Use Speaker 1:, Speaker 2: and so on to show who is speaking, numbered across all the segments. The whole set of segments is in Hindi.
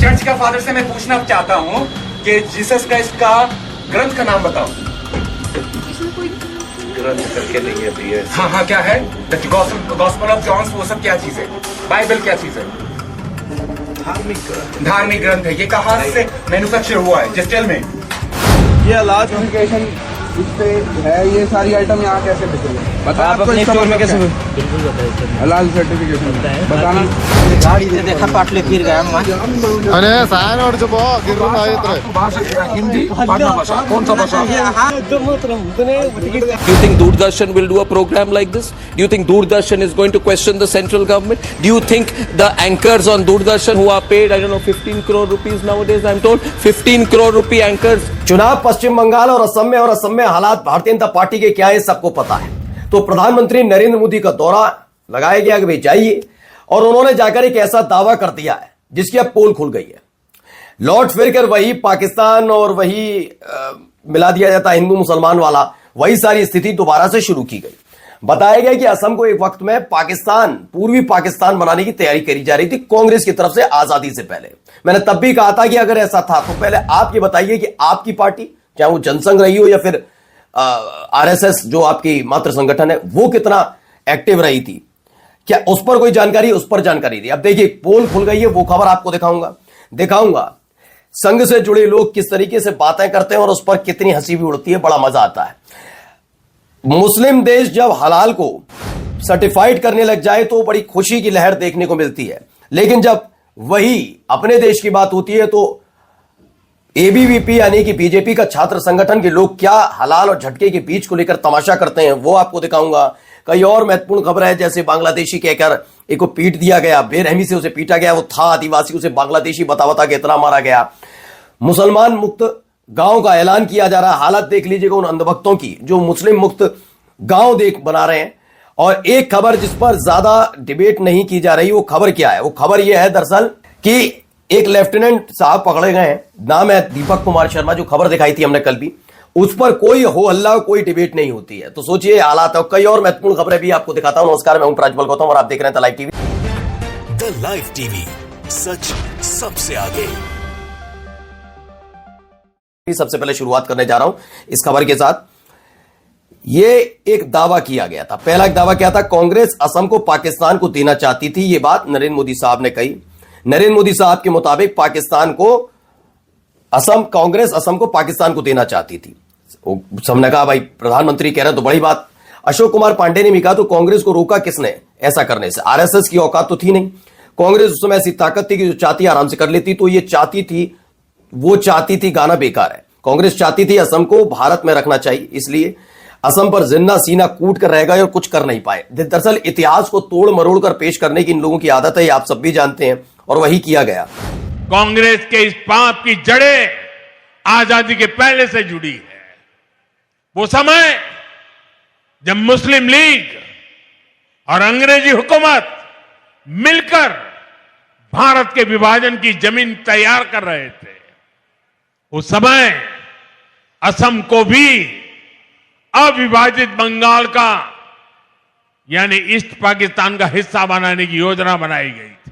Speaker 1: चर्च का फादर से मैं पूछना चाहता हूँ कि जीसस क्राइस्ट का ग्रंथ का नाम बताओ।
Speaker 2: ग्रंथ करके नहीं है भैया।
Speaker 1: हाँ हाँ, क्या है? गॉस्पेल ऑफ जॉन, वो सब क्या चीज है? बाइबल क्या चीज है? धार्मिक ग्रंथ है। ये कहाँ से मैन्युफैक्चर हुआ है? Just tell me.
Speaker 3: ये लास्ट एप्लीकेशन इस पे है, ये सारी आइटम यहाँ कैसे बिकेंगे? बता आप अपने स्टोर में कैसे? बिल्कुल बताइए। हलाल सर्टिफिकेशन बताना।
Speaker 4: गाड़ी से देखा पाटले फिर गया
Speaker 5: अरे सायन और जो गिरून
Speaker 1: हिंदी भाषा कौन सा भाषा?
Speaker 6: Do you think Doordarshan will do a program like this? Do you think Doordarshan is going to question the central government? Do you think the anchors on Doordarshan who are paid, I don't know, 15 crore rupees nowadays, I'm told, 15 crore rupee anchors?
Speaker 7: चुनाव पश्चिम बंगाल और असम में हालात भारतीय जनता पार्टी के क्या है सबको पता है। तो प्रधानमंत्री नरेंद्र मोदी का दौरा लगाया गया कि भाई जाइए, और उन्होंने जाकर एक ऐसा दावा कर दिया है जिसकी अब पोल खुल गई है। लौट फिर कर वही पाकिस्तान और वही मिला दिया जाता हिंदू मुसलमान वाला, वही सारी स्थिति दोबारा से शुरू की गई। बताया गया कि असम को एक वक्त में पाकिस्तान, पूर्वी पाकिस्तान बनाने की तैयारी करी जा रही थी कांग्रेस की तरफ से आजादी से पहले। मैंने तब भी कहा था कि अगर ऐसा था तो पहले आप ये बताइए कि आपकी पार्टी, चाहे वो जनसंघ रही हो या फिर आरएसएस जो आपकी मातृ संगठन है, वो कितना एक्टिव रही थी, क्या उस पर कोई जानकारी, उस पर जानकारी दी। अब देखिए पोल खुल गई है, वो खबर आपको दिखाऊंगा। संघ से जुड़े लोग किस तरीके से बातें करते हैं और उस पर कितनी हंसी भी उड़ती है, बड़ा मजा आता है। मुस्लिम देश जब हलाल को सर्टिफाइड करने लग जाए तो बड़ी खुशी की लहर देखने को मिलती है, लेकिन जब वही अपने देश की बात होती है तो एबीवीपी यानी कि बीजेपी का छात्र संगठन के लोग क्या हलाल और झटके के बीच को लेकर तमाशा करते हैं, वो आपको दिखाऊंगा। कई और महत्वपूर्ण खबर है, जैसे बांग्लादेशी कहकर एक को पीट दिया गया, बेरहमी से उसे पीटा गया, वो था आदिवासी, उसे बांग्लादेशी बता के इतना मारा गया। मुसलमान मुक्त गांव का ऐलान किया जा रहा है। हालत देख लीजिएगा उन अंधभक्तों की जो मुस्लिम मुक्त गांव बना रहे हैं। और एक खबर जिस पर ज्यादा डिबेट नहीं की जा रही, वो खबर क्या है? वो खबर यह है दरअसल कि एक लेफ्टिनेंट साहब पकड़े गए हैं, नाम है दीपक कुमार शर्मा, जो खबर दिखाई थी हमने कल भी, उस पर कोई हो हल्ला, कोई डिबेट नहीं होती है। तो सोचिए हालात है। कई और महत्वपूर्ण खबरें भी आपको दिखाता हूं। नमस्कार, मैं हूं प्राजमल गौतम और आप देख रहे हैं the live TV.
Speaker 8: The live TV, सच सबसे आगे।
Speaker 7: सबसे पहले शुरुआत करने जा रहा हूं इस खबर के साथ। यह एक दावा किया गया था। पहला दावा क्या था? कांग्रेस असम को पाकिस्तान को देना चाहती थी। यह बात नरेंद्र मोदी साहब ने कही। नरेंद्र मोदी साहब के मुताबिक कांग्रेस असम को पाकिस्तान को देना चाहती थी। सबने कहा भाई प्रधानमंत्री कह रहे तो बड़ी बात। अशोक कुमार पांडे ने भी कहा तो कांग्रेस को रोका किसने ऐसा करने से? आरएसएस की औकात तो थी नहीं। कांग्रेस उस समय ऐसी ताकत थी कि जो चाहती आराम से कर लेती। तो ये चाहती थी गाना बेकार है। कांग्रेस चाहती थी असम को भारत में रखना चाहिए, इसलिए असम पर जिन्ना सीना कूट कर रह गए और कुछ कर नहीं पाए। दरअसल इतिहास को तोड़ मरोड़ कर पेश करने की इन लोगों की आदत है, आप सब भी जानते हैं, और वही किया गया।
Speaker 9: कांग्रेस के इस पाप की जड़ें आजादी के पहले से जुड़ी है। वो समय जब मुस्लिम लीग और अंग्रेजी हुकूमत मिलकर भारत के विभाजन की जमीन तैयार कर रहे थे, उस समय असम को भी अविभाजित बंगाल का यानी ईस्ट पाकिस्तान का हिस्सा बनाने की योजना बनाई गई थी।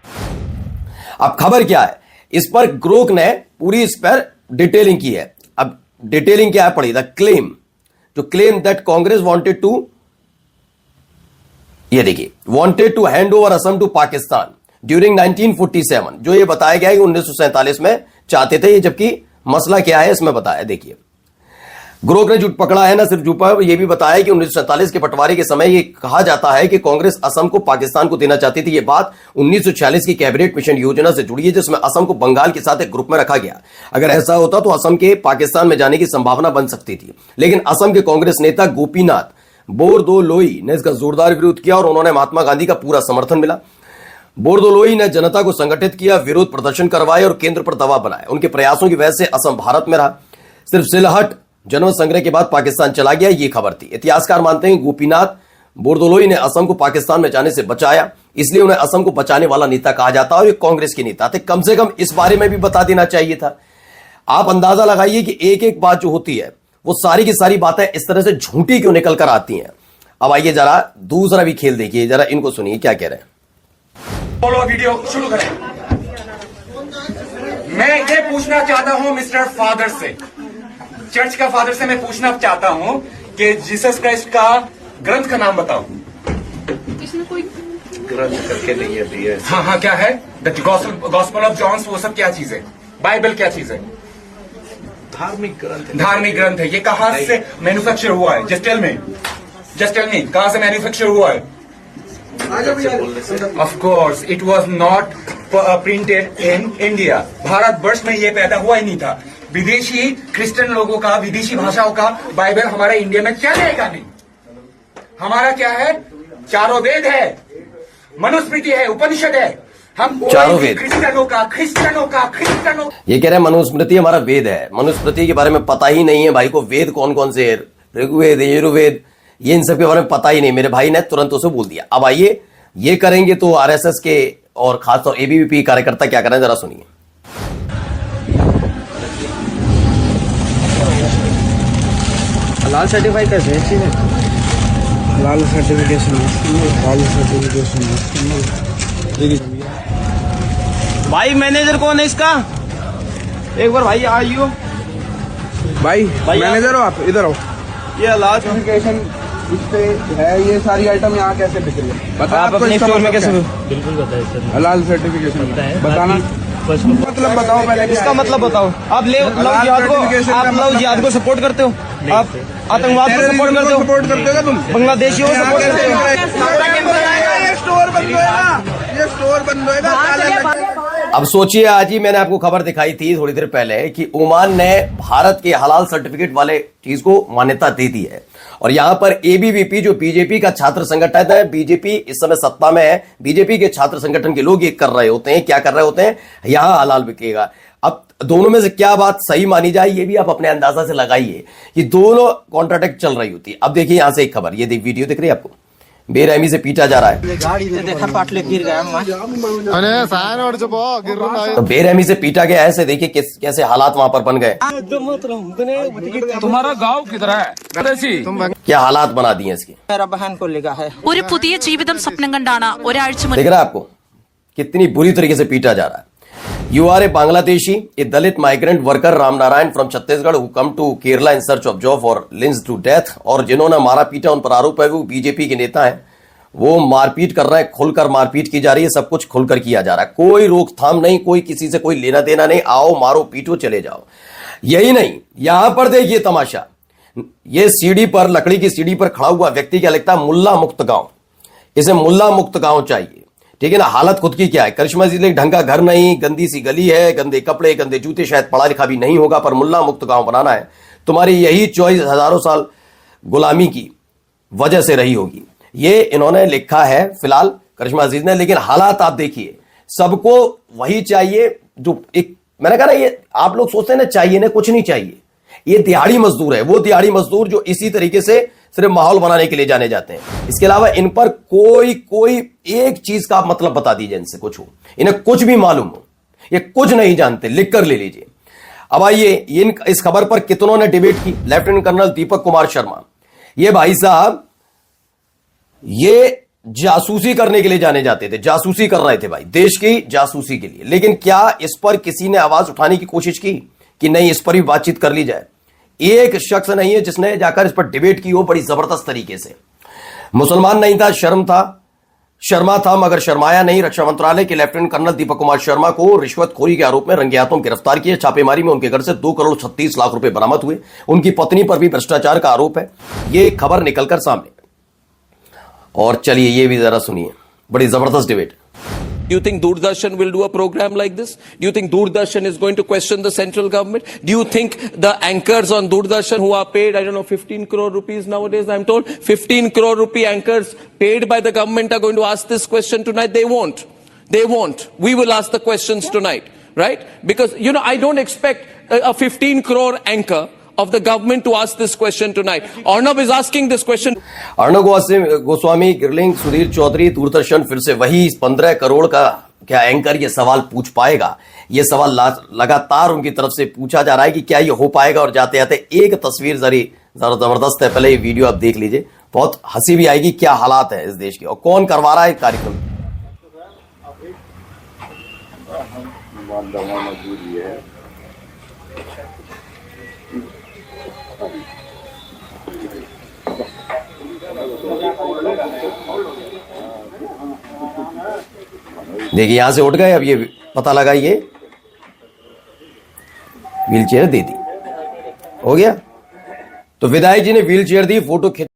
Speaker 7: अब खबर क्या है? इस पर ग्रोक ने पूरी इस पर डिटेलिंग की है। अब डिटेलिंग क्या है पड़ी? The claim that Congress wanted to hand over Assam to Pakistan during 1947। जो ये बताया गया है कि 1947 में चाहते थे, ये जबकि मसला क्या है इसमें बताया। देखिए ग्रोक ने झूठ पकड़ा है, ना सिर्फ झूठ पर यह भी बताया कि 1947 के बंटवारे के समय यह कहा जाता है कि कांग्रेस असम को पाकिस्तान को देना चाहती थी। यह बात 1946 की कैबिनेट मिशन योजना से जुड़ी है, जिसमें असम को बंगाल के साथ एक ग्रुप में रखा गया। अगर ऐसा होता तो असम के पाकिस्तान में जाने की संभावना बन सकती थी, लेकिन असम के कांग्रेस नेता गोपीनाथ बोरदोलोई ने इसका जोरदार विरोध किया और उन्होंने महात्मा गांधी का पूरा समर्थन मिला। बोरदोलोई ने जनता को संगठित किया, विरोध प्रदर्शन करवाए और केंद्र पर दबाव बनाए। उनके प्रयासों की वजह से असम भारत में रहा। सिर्फ सिलहट जनमत संग्रह के बाद पाकिस्तान चला गया, ये खबर थी। इतिहासकार मानते हैं गोपीनाथ बोरदोलोई ने असम को पाकिस्तान में जाने से बचाया, इसलिए उन्हें असम को बचाने वाला नेता कहा जाता है और ये कांग्रेस के नेता थे। कम से कम इस बारे में भी बता देना चाहिए था। आप अंदाजा लगाइए कि एक एक बात जो होती है वो सारी की सारी बातें इस तरह से झूठी क्यों निकल कर आती हैं। अब आइए जरा दूसरा भी खेल देखिए, जरा इनको सुनिए क्या कह रहे हैं।
Speaker 1: वीडियो शुरू करें। मैं ये पूछना चाहता हूँ मिस्टर फादर से, चर्च का फादर से मैं पूछना चाहता हूँ कि जीसस क्राइस्ट का ग्रंथ का नाम बताओ।
Speaker 2: ग्रंथ करके नहीं है भैया।
Speaker 1: हाँ हाँ, क्या है? द गॉस्पेल ऑफ जॉन्स, वो सब क्या चीज है? बाइबल क्या चीज है?
Speaker 2: धार्मिक ग्रंथ है।
Speaker 1: धार्मिक ग्रंथ है। ये कहाँ से मैन्युफैक्चर हुआ है? जस्ट टेल मी, कहाँ से मैन्युफैक्चर हुआ है? Of course it was not printed in India. Bharatvarsh में ये पैदा हुआ ही नहीं था। विदेशी क्रिश्चियन लोगों का, विदेशी भाषाओं का बाइबल हमारे इंडिया में चलेगा नहीं। हमारा क्या है? चारों वेद है, मनुस्मृति है, उपनिषद है। हम
Speaker 7: चारों वेद,
Speaker 1: क्रिश्चियनों का
Speaker 7: ये कह रहे हैं मनुस्मृति हमारा वेद है। मनुस्मृति के बारे में पता ही नहीं है भाई को। वेद कौन कौन से? ऋग्वेद, यजुर्वेद, ये इन सब के बारे में पता ही नहीं। मेरे भाई ने तुरंत उसे बोल दिया। अब आइए ये करेंगे तो आरएसएस के और खासतौर एबीवीपी कार्यकर्ता क्या करें, जरा सुनिए।
Speaker 3: लाल सर्टिफाई कैसे है? चीज है लाल सर्टिफिकेशन, भाई मैनेजर कौन है इसका? एक बार भाई आइयो। भाई मैनेजर हो आप? इधर आओ। ये लाल सर्टिफिकेशन इस पे है, ये सारी आइटम यहाँ कैसे बिक रही है? बता आप अपने स्टोर में कैसे?
Speaker 4: बिल्कुल बताइए सर।
Speaker 3: लाल सर्टिफिकेशन बताना, मतलब बताओ पहले इसका मतलब बताओ। आप लव जिहाद को सपोर्ट करते हो? आप आतंकवाद को सपोर्ट करते हो? तुम बांग्लादेशियों को सपोर्ट करते हो? ये स्टोर बंद होएगा, ये स्टोर बंद होएगा।
Speaker 7: अब सोचिए, आज ही मैंने आपको खबर दिखाई थी थोड़ी देर पहले कि ओमान ने भारत के हलाल सर्टिफिकेट वाले चीज को मान्यता दे दी है। और यहां पर एबीवीपी जो बीजेपी का छात्र संगठन है, बीजेपी इस समय सत्ता में है, बीजेपी के छात्र संगठन के लोग ये कर रहे होते हैं। क्या कर रहे होते हैं? यहां हलाल बिकेगा। अब दोनों में से क्या बात सही मानी जाए, ये भी आप अपने अंदाजा से लगाइए कि दोनों कॉन्ट्राडिक्ट चल रही होती है। अब देखिए यहां से एक खबर, ये वीडियो दिख रही है आपको, बेरहमी से पीटा जा रहा है।
Speaker 4: गाड़ी से देखा पाटले गिर गया।
Speaker 5: अरे साइन ओढ़ पो गिर
Speaker 7: तो बेरहमी से पीटा गया, ऐसे देखिए कैसे हालात वहां पर बन गए।
Speaker 3: तुम्हारा गांव किधर है?
Speaker 7: क्या हालात बना दिए इसके।
Speaker 4: मेरा बहन को लेगा है।
Speaker 10: ഒരു പുതിയ ജീവിതം സ്വപ്നം കണ്ടാണ് ഒരാഴ്ച മുൻപ്
Speaker 7: दिख रहा है आपको कितनी बुरी तरीके से पीटा जा रहा है। You are a Bangladeshi, a Dalit migrant worker Ramnarayan from Chhattisgarh who come to Kerala in search of job or lynched to death। और जिन्होंने मारा पीटा उन पर आरोप है वो बीजेपी के नेता हैं। वो मारपीट कर रहे हैं, खुलकर मारपीट की जा रही है, सब कुछ खुलकर किया जा रहा है। कोई रोकथाम नहीं, कोई किसी से कोई लेना देना नहीं। आओ मारो पीटो चले जाओ। यही नहीं, यहां पर देखिए तमाशा। ये सीढ़ी पर, लकड़ी की सीढ़ी पर खड़ा हुआ व्यक्ति क्या लिखता है? मुल्ला मुक्त गांव। इसे मुल्ला मुक्त गांव चाहिए, ठीक है ना। हालत खुद की क्या है? करिश्मा जी ढंग का घर नहीं, गंदी सी गली है, गंदे कपड़े, गंदे जूते, शायद पढ़ा लिखा भी नहीं होगा, पर मुल्ला मुक्त गांव बनाना है। तुम्हारी यही चॉइस हजारों साल गुलामी की वजह से रही होगी। ये इन्होंने लिखा है फिलहाल करिश्मा अजीज ने। लेकिन हालात आप देखिए, सबको वही चाहिए जो एक, मैंने कहा ना, ये आप लोग सोचते हैं ना चाहिए ना, कुछ नहीं चाहिए। ये दिहाड़ी मजदूर है, वो दिहाड़ी मजदूर जो इसी तरीके से सिर्फ माहौल बनाने के लिए जाने जाते हैं। इसके अलावा इन पर कोई एक चीज का मतलब बता दीजिए इनसे कुछ हो, इन्हें कुछ भी मालूम हो, ये कुछ नहीं जानते, लिख कर ले लीजिए। अब आइए इस खबर पर कितनों ने डिबेट की। लेफ्टिनेंट कर्नल दीपक कुमार शर्मा, ये भाई साहब ये जासूसी करने के लिए जाने जाते थे, जासूसी कर रहे थे भाई, देश की जासूसी के लिए। लेकिन क्या इस पर किसी ने आवाज उठाने की कोशिश की कि नहीं इस पर भी बातचीत कर ली जाए? एक शख्स नहीं है जिसने जाकर इस पर डिबेट की हो बड़ी जबरदस्त तरीके से। मुसलमान नहीं था, शर्मा था, मगर शर्माया नहीं। रक्षा मंत्रालय के लेफ्टिनेंट कर्नल दीपक कुमार शर्मा को रिश्वतखोरी के आरोप में रंगे हाथों गिरफ्तार किया। छापेमारी में उनके घर से 2 करोड़ 36 लाख रुपए बरामद हुए। उनकी पत्नी पर भी भ्रष्टाचार का आरोप है। ये खबर निकलकर सामने। और चलिए ये भी जरा सुनिए, बड़ी जबरदस्त debate.
Speaker 6: Do you think Doordarshan will do a program like this? Do you think Doordarshan is going to question the central government? Do you think the anchors on Doordarshan who are paid, I don't know, 15 crore rupees nowadays, I'm told, 15 crore rupee anchors paid by the government are going to ask this question tonight? They won't. They won't. We will ask the questions tonight, right? Because, you know, I don't expect a 15 crore anchor of the government to ask this question tonight. Arnab is asking this question.
Speaker 7: Arnab Goswami, गिरलिंग, सुधीर चौधरी, दूरदर्शन फिर से वही 15 करोड़ का क्या एंकर ये सवाल पूछ पाएगा? ये सवाल लगातार उनकी तरफ से पूछा जा रहा है कि क्या ये हो पाएगा। और जाते जाते एक तस्वीर जरा जबरदस्त है, पहले ये वीडियो आप देख लीजिए, बहुत हंसी भी आएगी। क्या हालात है इस देश के और कौन करवा रहा है कार्यक्रम। देखिए यहां से उठ गए। अब ये पता लगाइए, व्हील चेयर दे दी, हो गया। तो विधायक जी ने व्हील चेयर दी, फोटो खिंच